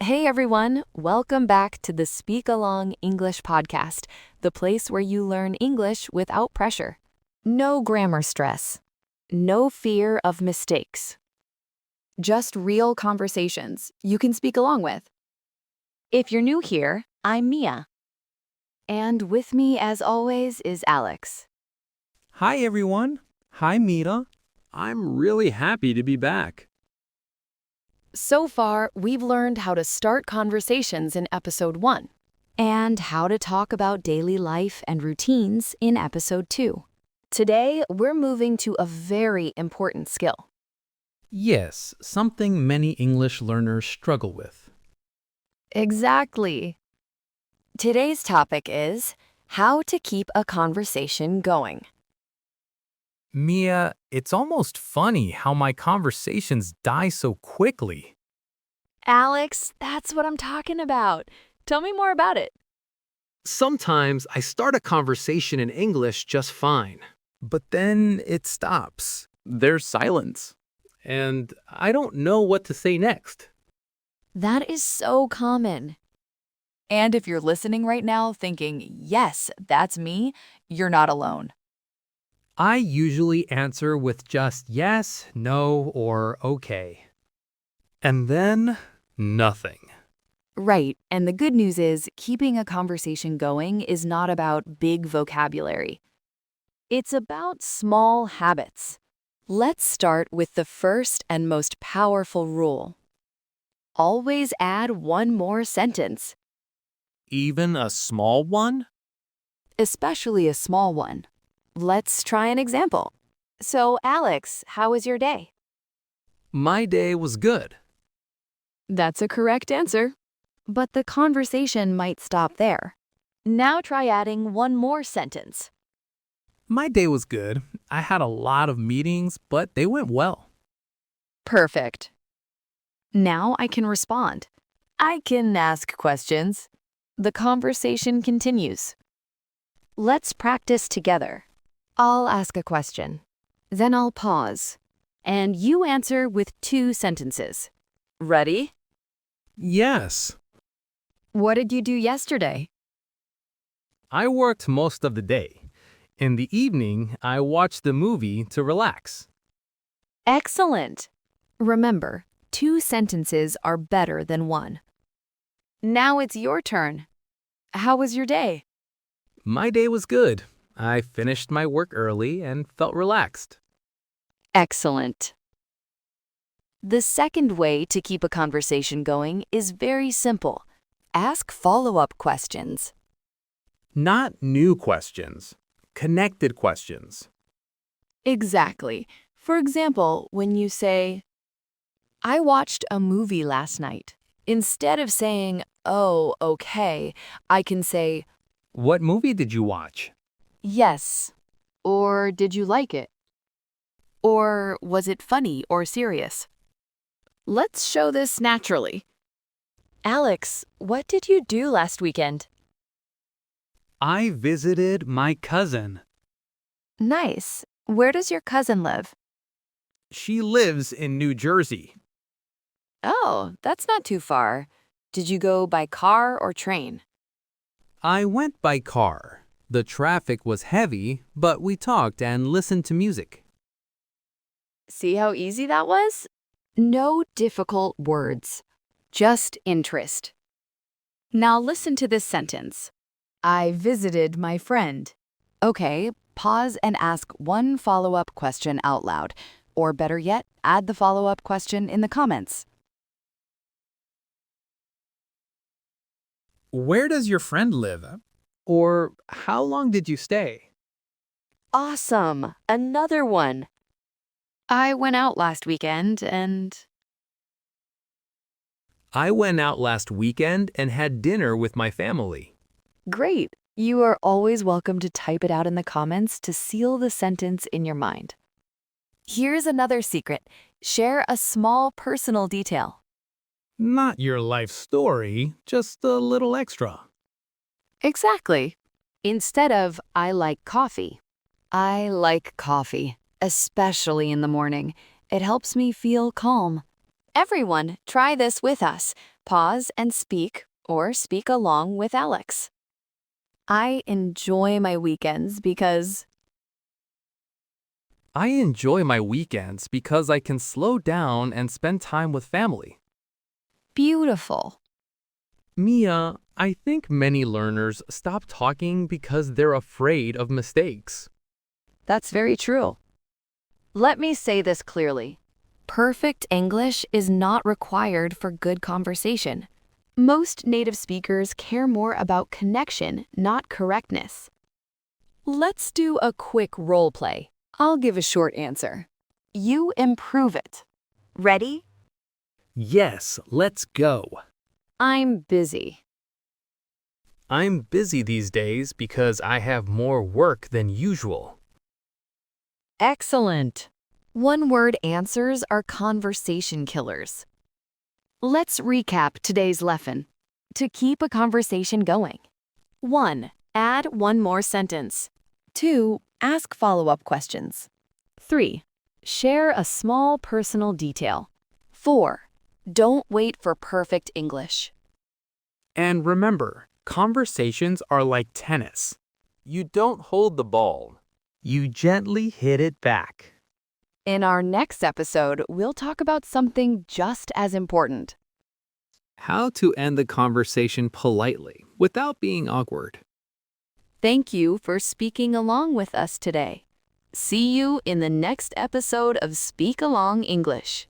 Hey everyone, welcome back to the SpeakAlong English Podcast, the place where you learn English without pressure. No grammar stress. No fear of mistakes. Just real conversations you can speak along with. If you're new here, I'm Mia. And with me, as always, is Alex. Hi, everyone. Hi, Mira. I'm really happy to be back. So far, we've learned how to start conversations in Episode 1 and how to talk about daily life and routines in Episode 2. Today, we're moving to a very important skill. Yes, something many English learners struggle with. Exactly. Today's topic is how to keep a conversation going. Mia, it's almost funny how my conversations die so quickly. Alex, that's what I'm talking about. Tell me more about it. Sometimes I start a conversation in English just fine, But then it stops. There's silence. and I don't know what to say next. That is so common. And if you're listening right now thinking, yes, that's me, you're not alone. I usually answer with just yes, no, or okay. And then nothing. Right, and the good news is keeping a conversation going is not about big vocabulary. It's about small habits. Let's start with the first and most powerful rule. Always add one more sentence, Even a small one? especially a small one. Let's try an example. So, Alex, how was your day? My day was good. That's a correct answer. But the conversation might stop there. Now try adding one more sentence. My day was good. I had a lot of meetings, but they went well. Perfect. Now I can respond. I can ask questions. The conversation continues. Let's practice together. I'll ask a question. Then I'll pause. And you answer with 2 sentences. Ready? Yes. What did you do yesterday? I worked most of the day. In the evening, I watched a movie to relax. Excellent. Remember, 2 sentences are better than 1. Now it's your turn. How was your day? My day was good. I finished my work early and felt relaxed. Excellent. The second way to keep a conversation going is very simple. Ask follow-up questions. Not new questions, connected questions. Exactly. For example, when you say, I watched a movie last night. Instead of saying, oh, okay, I can say, What movie did you watch? yes. Or did you like it? Or was it funny or serious? Let's show this naturally. Alex, what did you do last weekend? I visited my cousin. Nice. Where does your cousin live? She lives in New Jersey. Oh, that's not too far. Did you go by car or train? I went by car. The traffic was heavy, but we talked and listened to music. See how easy that was? No difficult words, just interest. Now listen to this sentence. I visited my friend. Okay, pause and ask one follow-up question out loud. Or better yet, add the follow-up question in the comments. Where does your friend live? Or how long did you stay? Awesome! Another one. I went out last weekend and... I went out last weekend and had dinner with my family. Great! You are always welcome to type it out in the comments to seal the sentence in your mind. Here's another secret. Share a small personal detail. Not your life story, just a little extra. Exactly. Instead of, I like coffee. I like coffee, especially in the morning. It helps me feel calm. Everyone, try this with us. Pause and speak, or speak along with Alex. I enjoy my weekends because I enjoy my weekends because I can slow down and spend time with family. beautiful. Mia, I think many learners stop talking because they're afraid of mistakes. That's very true. Let me say this clearly. Perfect English is not required for good conversation. Most native speakers care more about connection, not correctness. Let's do a quick role play. I'll give a short answer. You improve it. Ready? Yes, let's go. I'm busy. I'm busy these days because I have more work than usual. Excellent. One-word answers are conversation killers. Let's recap today's lesson. To keep a conversation going. 1. Add one more sentence. 2. Ask follow-up questions. 3. Share a small personal detail. 4. Don't wait for perfect English. And remember, conversations are like tennis. You don't hold the ball. You gently hit it back. In our next episode, we'll talk about something just as important. How to end the conversation politely without being awkward. Thank you for speaking along with us today. See you in the next episode of Speak Along English.